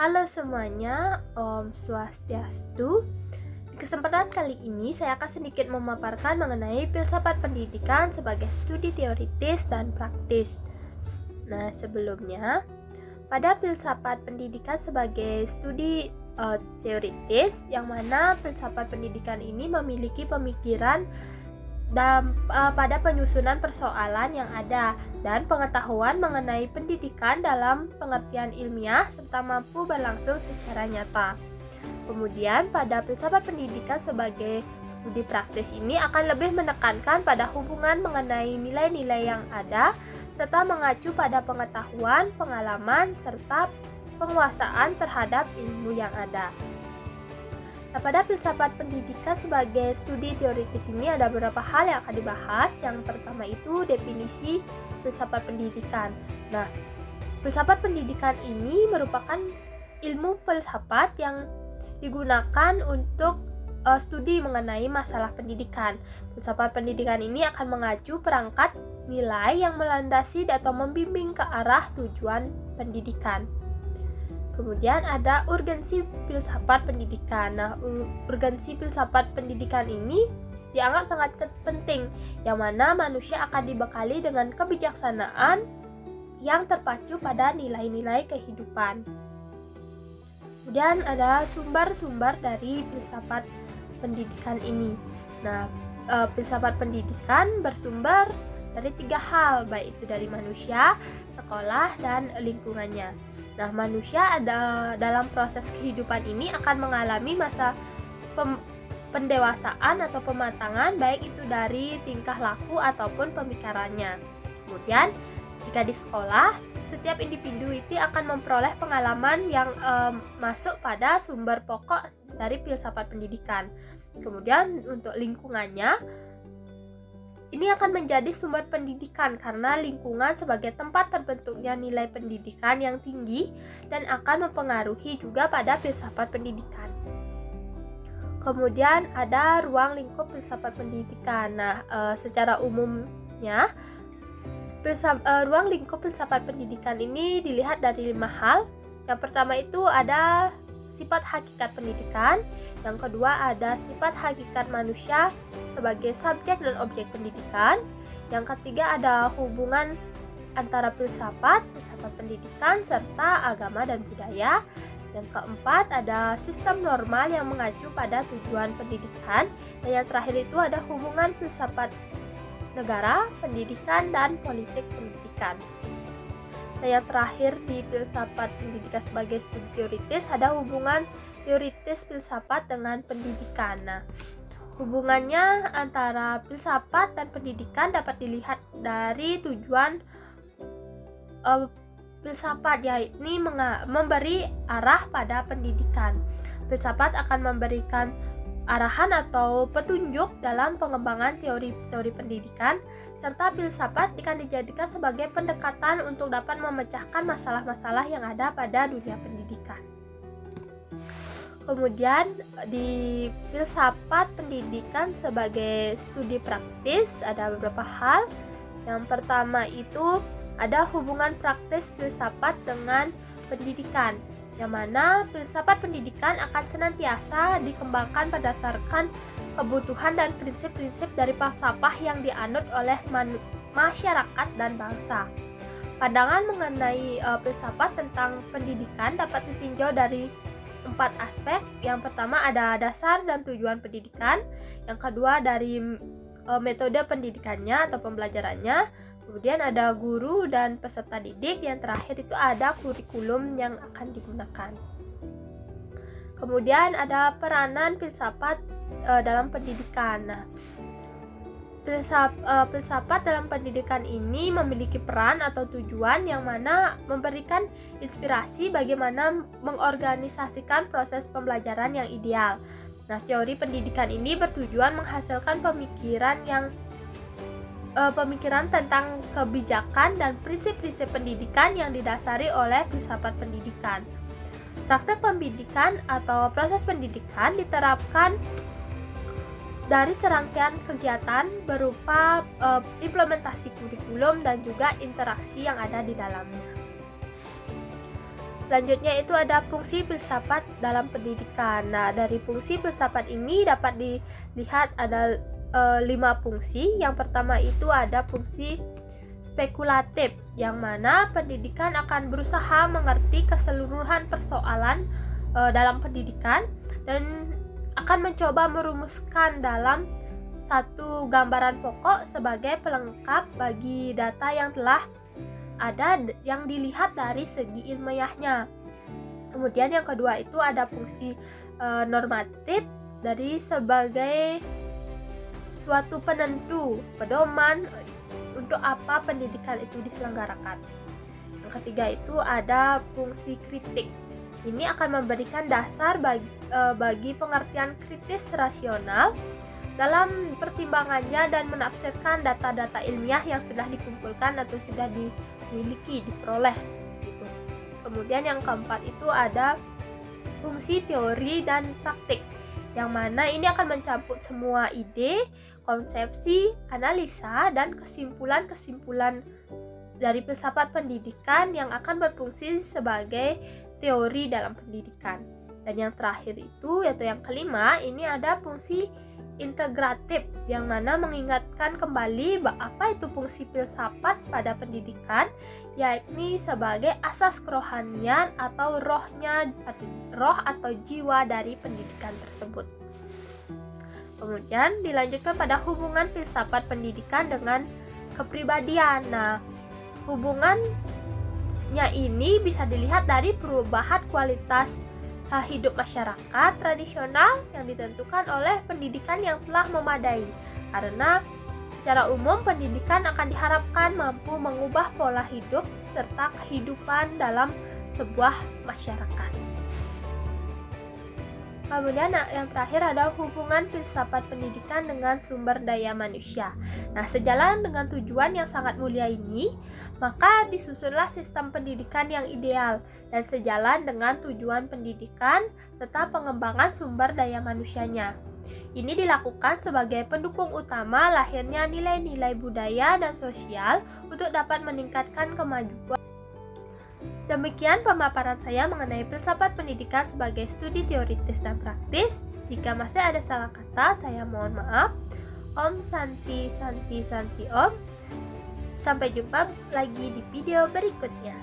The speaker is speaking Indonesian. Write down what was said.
Halo semuanya, Om Swastiastu. Di kesempatan kali ini saya akan sedikit memaparkan mengenai filsafat pendidikan sebagai studi teoritis dan praktis. Nah, sebelumnya, pada filsafat pendidikan sebagai studi teoritis, yang mana filsafat pendidikan ini memiliki pemikiran dan pada penyusunan persoalan yang ada dan pengetahuan mengenai pendidikan dalam pengertian ilmiah serta mampu berlangsung secara nyata. Kemudian pada filsafat pendidikan sebagai studi praktis ini akan lebih menekankan pada hubungan mengenai nilai-nilai yang ada serta mengacu pada pengetahuan, pengalaman, serta penguasaan terhadap ilmu yang ada. Nah, pada filsafat pendidikan sebagai studi teoritis ini ada beberapa hal yang akan dibahas. Yang pertama itu definisi filsafat pendidikan. Nah, filsafat pendidikan ini merupakan ilmu filsafat yang digunakan untuk studi mengenai masalah pendidikan. Filsafat pendidikan ini akan mengacu perangkat nilai yang melandasi atau membimbing ke arah tujuan pendidikan. Kemudian ada urgensi filsafat pendidikan. Nah, urgensi filsafat pendidikan ini dianggap sangat penting, yang mana manusia akan dibekali dengan kebijaksanaan yang terpacu pada nilai-nilai kehidupan. Kemudian ada sumber-sumber dari filsafat pendidikan ini. Nah, filsafat pendidikan bersumber dari 3 hal, baik itu dari manusia, sekolah, dan lingkungannya. Nah, manusia dalam proses kehidupan ini akan mengalami masa pendewasaan atau pematangan, baik itu dari tingkah laku ataupun pemikirannya. Kemudian, jika di sekolah, setiap individu itu akan memperoleh pengalaman yang masuk pada sumber pokok dari filsafat pendidikan. Kemudian, untuk lingkungannya, ini akan menjadi sumber pendidikan karena lingkungan sebagai tempat terbentuknya nilai pendidikan yang tinggi dan akan mempengaruhi juga pada filsafat pendidikan. Kemudian ada ruang lingkup filsafat pendidikan. Nah, secara umumnya ruang lingkup filsafat pendidikan ini dilihat dari 5 hal. Yang pertama itu ada sifat hakikat pendidikan, yang kedua ada sifat hakikat manusia sebagai subjek dan objek pendidikan, yang ketiga ada hubungan antara filsafat pendidikan, serta agama dan budaya, yang keempat ada sistem normal yang mengacu pada tujuan pendidikan, dan yang terakhir itu ada hubungan filsafat negara, pendidikan, dan politik pendidikan. Nah, yang terakhir di filsafat pendidikan sebagai studi teoritis ada hubungan teoritis filsafat dengan pendidikan. Nah, hubungannya antara filsafat dan pendidikan dapat dilihat dari tujuan filsafat, yakni memberi arah pada pendidikan. Filsafat akan memberikan arahan atau petunjuk dalam pengembangan teori-teori pendidikan, serta filsafat akan dijadikan sebagai pendekatan untuk dapat memecahkan masalah-masalah yang ada pada dunia pendidikan. Kemudian di filsafat pendidikan sebagai studi praktis ada beberapa hal. Yang pertama itu ada hubungan praktis filsafat dengan pendidikan, yang mana filsafat pendidikan akan senantiasa dikembangkan berdasarkan kebutuhan dan prinsip-prinsip dari falsafah yang dianut oleh masyarakat dan bangsa. Pandangan mengenai filsafat tentang pendidikan dapat ditinjau dari 4 aspek. Yang pertama ada dasar dan tujuan pendidikan, yang kedua dari metode pendidikannya atau pembelajarannya, kemudian ada guru dan peserta didik, yang terakhir itu ada kurikulum yang akan digunakan. Kemudian ada peranan filsafat dalam pendidikan. Nah, filsafat dalam pendidikan ini memiliki peran atau tujuan yang mana memberikan inspirasi bagaimana mengorganisasikan proses pembelajaran yang ideal. Nah, teori pendidikan ini bertujuan menghasilkan pemikiran tentang kebijakan dan prinsip-prinsip pendidikan yang didasari oleh filsafat pendidikan. Praktek pendidikan atau proses pendidikan diterapkan dari serangkaian kegiatan berupa implementasi kurikulum dan juga interaksi yang ada di dalamnya. Selanjutnya itu ada fungsi filsafat dalam pendidikan. Nah, dari fungsi filsafat ini dapat dilihat ada 5 fungsi. Yang pertama itu ada fungsi spekulatif, yang mana pendidikan akan berusaha mengerti keseluruhan persoalan dalam pendidikan dan akan mencoba merumuskan dalam satu gambaran pokok sebagai pelengkap bagi data yang telah ada yang dilihat dari segi ilmiahnya. Kemudian yang kedua itu ada fungsi normatif dari sebagai suatu penentu, pedoman untuk apa pendidikan itu diselenggarakan. Yang ketiga itu ada fungsi kritik. Ini akan memberikan dasar bagi pengertian kritis rasional dalam pertimbangannya dan menafsirkan data-data ilmiah yang sudah dikumpulkan atau sudah dimiliki, diperoleh gitu. Kemudian yang keempat itu ada fungsi teori dan praktik, yang mana ini akan mencakup semua ide, konsepsi, analisa, dan kesimpulan-kesimpulan dari filsafat pendidikan yang akan berfungsi sebagai teori dalam pendidikan. Dan yang terakhir itu, yaitu yang kelima, ini ada fungsi integratif, yang mana mengingatkan kembali apa itu fungsi filsafat pada pendidikan, yakni sebagai asas kerohanian atau roh atau jiwa dari pendidikan tersebut. Kemudian dilanjutkan pada hubungan filsafat pendidikan dengan kepribadian. Nah, hubungannya ini bisa dilihat dari perubahan kualitas hidup masyarakat tradisional yang ditentukan oleh pendidikan yang telah memadai. Karena secara umum pendidikan akan diharapkan mampu mengubah pola hidup serta kehidupan dalam sebuah masyarakat. Kemudian yang terakhir ada hubungan filsafat pendidikan dengan sumber daya manusia. Nah, sejalan dengan tujuan yang sangat mulia ini, maka disusunlah sistem pendidikan yang ideal dan sejalan dengan tujuan pendidikan serta pengembangan sumber daya manusianya. Ini dilakukan sebagai pendukung utama lahirnya nilai-nilai budaya dan sosial untuk dapat meningkatkan kemajuan. Demikian pemaparan saya mengenai filsafat pendidikan sebagai studi teoritis dan praktis. Jika masih ada salah kata, saya mohon maaf. Om Santi Santi Santi Om. Sampai jumpa lagi di video berikutnya.